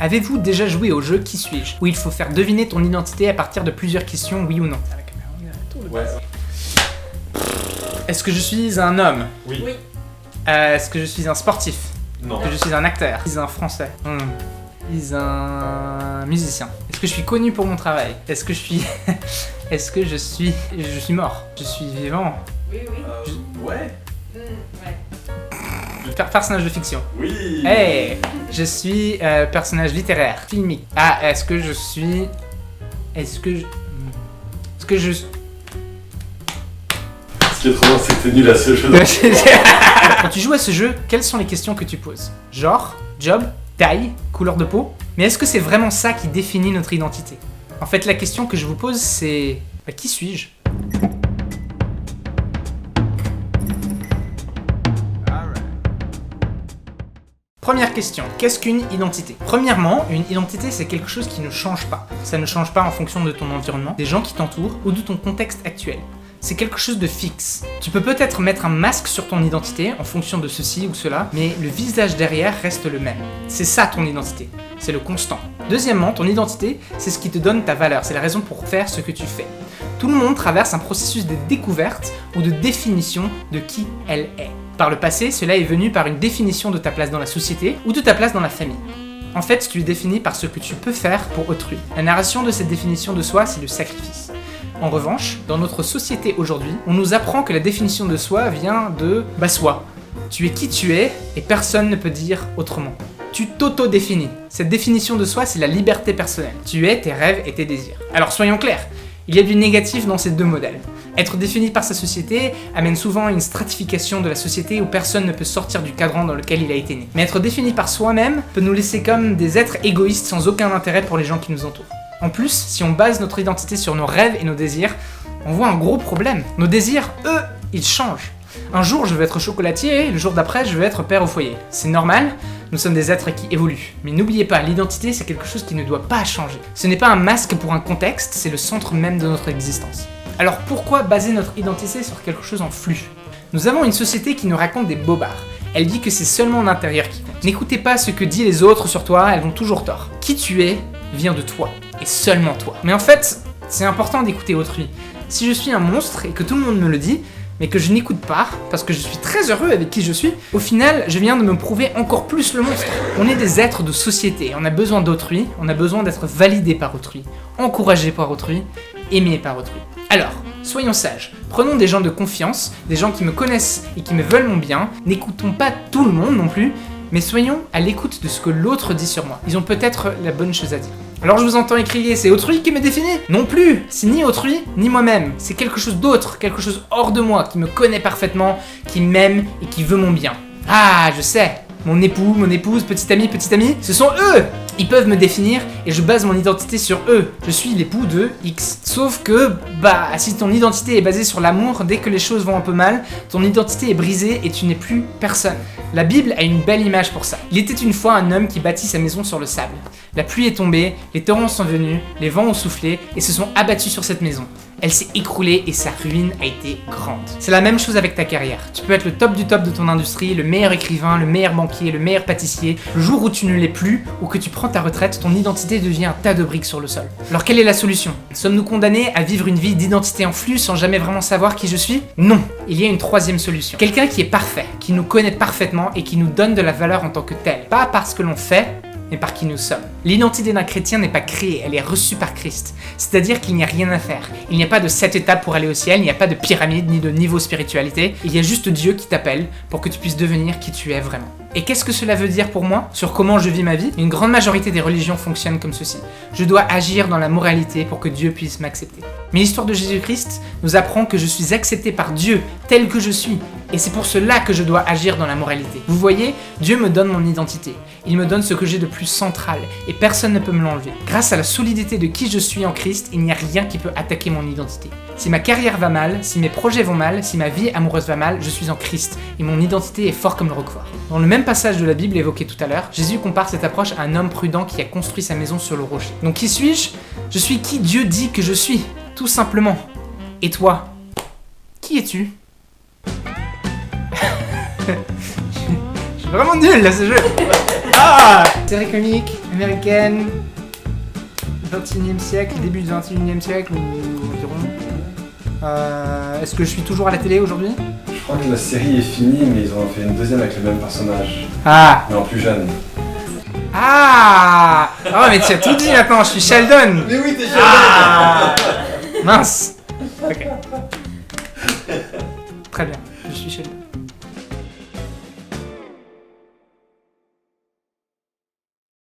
Avez-vous déjà joué au jeu Qui suis-je, où il faut faire deviner ton identité à partir de plusieurs questions, oui ou non? Ouais. Est-ce que je suis un homme? Oui. Est-ce que je suis un sportif? Non. Est-ce que je suis un acteur? Est-ce que je suis un français? Je suis un musicien. Est-ce que je suis connu pour mon travail? Est-ce que je suis... Est-ce que je suis mort? Je suis vivant? Oui. Ouais. Personnage de fiction. Oui. Hey, je suis personnage littéraire, filmique. Ah, est-ce que je... Ce qui est trop bien, c'est que t'es nul à ce jeu. Quand tu joues à ce jeu, quelles sont les questions que tu poses? Genre, job, taille, couleur de peau? Mais est-ce que c'est vraiment ça qui définit notre identité? En fait, la question que je vous pose, c'est... qui suis-je? Première question, qu'est-ce qu'une identité? Premièrement, une identité c'est quelque chose qui ne change pas. Ça ne change pas en fonction de ton environnement, des gens qui t'entourent ou de ton contexte actuel. C'est quelque chose de fixe. Tu peux peut-être mettre un masque sur ton identité en fonction de ceci ou cela, mais le visage derrière reste le même. C'est ça ton identité, c'est le constant. Deuxièmement, ton identité, c'est ce qui te donne ta valeur, c'est la raison pour faire ce que tu fais. Tout le monde traverse un processus de découverte ou de définition de qui elle est. Par le passé, cela est venu par une définition de ta place dans la société ou de ta place dans la famille. En fait, tu es défini par ce que tu peux faire pour autrui. La narration de cette définition de soi, c'est le sacrifice. En revanche, dans notre société aujourd'hui, on nous apprend que la définition de soi vient de soi. Tu es qui tu es et personne ne peut dire autrement. Tu t'auto-définis. Cette définition de soi, c'est la liberté personnelle. Tu es tes rêves et tes désirs. Alors soyons clairs, il y a du négatif dans ces deux modèles. Être défini par sa société amène souvent à une stratification de la société où personne ne peut sortir du cadran dans lequel il a été né. Mais être défini par soi-même peut nous laisser comme des êtres égoïstes sans aucun intérêt pour les gens qui nous entourent. En plus, si on base notre identité sur nos rêves et nos désirs, on voit un gros problème. Nos désirs, eux, ils changent. Un jour, je veux être chocolatier, le jour d'après, je veux être père au foyer. C'est normal, nous sommes des êtres qui évoluent. Mais n'oubliez pas, l'identité, c'est quelque chose qui ne doit pas changer. Ce n'est pas un masque pour un contexte, c'est le centre même de notre existence. Alors pourquoi baser notre identité sur quelque chose en flux? Nous avons une société qui nous raconte des bobards. Elle dit que c'est seulement l'intérieur qui compte. N'écoutez pas ce que disent les autres sur toi, elles vont toujours tort. Qui tu es vient de toi, et seulement toi. Mais en fait, c'est important d'écouter autrui. Si je suis un monstre et que tout le monde me le dit, mais que je n'écoute pas, parce que je suis très heureux avec qui je suis, au final, je viens de me prouver encore plus le monstre. On est des êtres de société, on a besoin d'autrui, on a besoin d'être validé par autrui, encouragé par autrui, aimé par autrui. Alors, soyons sages, prenons des gens de confiance, des gens qui me connaissent et qui me veulent mon bien, n'écoutons pas tout le monde non plus, mais soyons à l'écoute de ce que l'autre dit sur moi. Ils ont peut-être la bonne chose à dire. Alors je vous entends crier, c'est autrui qui me définit? Non plus, c'est ni autrui, ni moi-même. C'est quelque chose d'autre, quelque chose hors de moi, qui me connaît parfaitement, qui m'aime et qui veut mon bien. Ah, je sais, mon époux, mon épouse, petit ami, ce sont eux! Ils peuvent me définir et je base mon identité sur eux. Je suis l'époux de X. Sauf que, si ton identité est basée sur l'amour, dès que les choses vont un peu mal, ton identité est brisée et tu n'es plus personne. La Bible a une belle image pour ça. Il était une fois un homme qui bâtit sa maison sur le sable. La pluie est tombée, les torrents sont venus, les vents ont soufflé et se sont abattus sur cette maison. Elle s'est écroulée et sa ruine a été grande. C'est la même chose avec ta carrière. Tu peux être le top du top de ton industrie, le meilleur écrivain, le meilleur banquier, le meilleur pâtissier. Le jour où tu ne l'es plus ou que tu prends ta retraite, ton identité devient un tas de briques sur le sol. Alors quelle est la solution? Sommes-nous condamnés à vivre une vie d'identité en flux sans jamais vraiment savoir qui je suis? Non, il y a une troisième solution. Quelqu'un qui est parfait, qui nous connaît parfaitement et qui nous donne de la valeur en tant que tel. Pas parce que l'on fait, mais par qui nous sommes. L'identité d'un chrétien n'est pas créée, elle est reçue par Christ. C'est-à-dire qu'il n'y a rien à faire. Il n'y a pas de 7 étapes pour aller au ciel, il n'y a pas de pyramide ni de niveau spiritualité. Il y a juste Dieu qui t'appelle pour que tu puisses devenir qui tu es vraiment. Et qu'est-ce que cela veut dire pour moi? Sur comment je vis ma vie? Une grande majorité des religions fonctionnent comme ceci. Je dois agir dans la moralité pour que Dieu puisse m'accepter. Mais l'histoire de Jésus-Christ nous apprend que je suis accepté par Dieu tel que je suis. Et c'est pour cela que je dois agir dans la moralité. Vous voyez, Dieu me donne mon identité. Il me donne ce que j'ai de plus central et personne ne peut me l'enlever. Grâce à la solidité de qui je suis en Christ, il n'y a rien qui peut attaquer mon identité. Si ma carrière va mal, si mes projets vont mal, si ma vie amoureuse va mal, je suis en Christ et mon identité est fort comme le roquefort. Dans le même passage de la Bible évoqué tout à l'heure, Jésus compare cette approche à un homme prudent qui a construit sa maison sur le rocher. Donc qui suis-je? Je suis qui Dieu dit que je suis, tout simplement. Et toi? Qui es-tu? Je suis vraiment nul là ce jeu. Ah! Série comique américaine, 21e siècle, début du 21e siècle ou environ. Est-ce que je suis toujours à la télé aujourd'hui? Je crois que la série est finie, mais ils ont fait une deuxième avec le même personnage, Ah! mais en plus jeune. Ah! Oh mais tu as tout dit maintenant, je suis Sheldon! Mais oui, t'es jeune. Ah! Mince! Ok. Très bien, je suis Sheldon.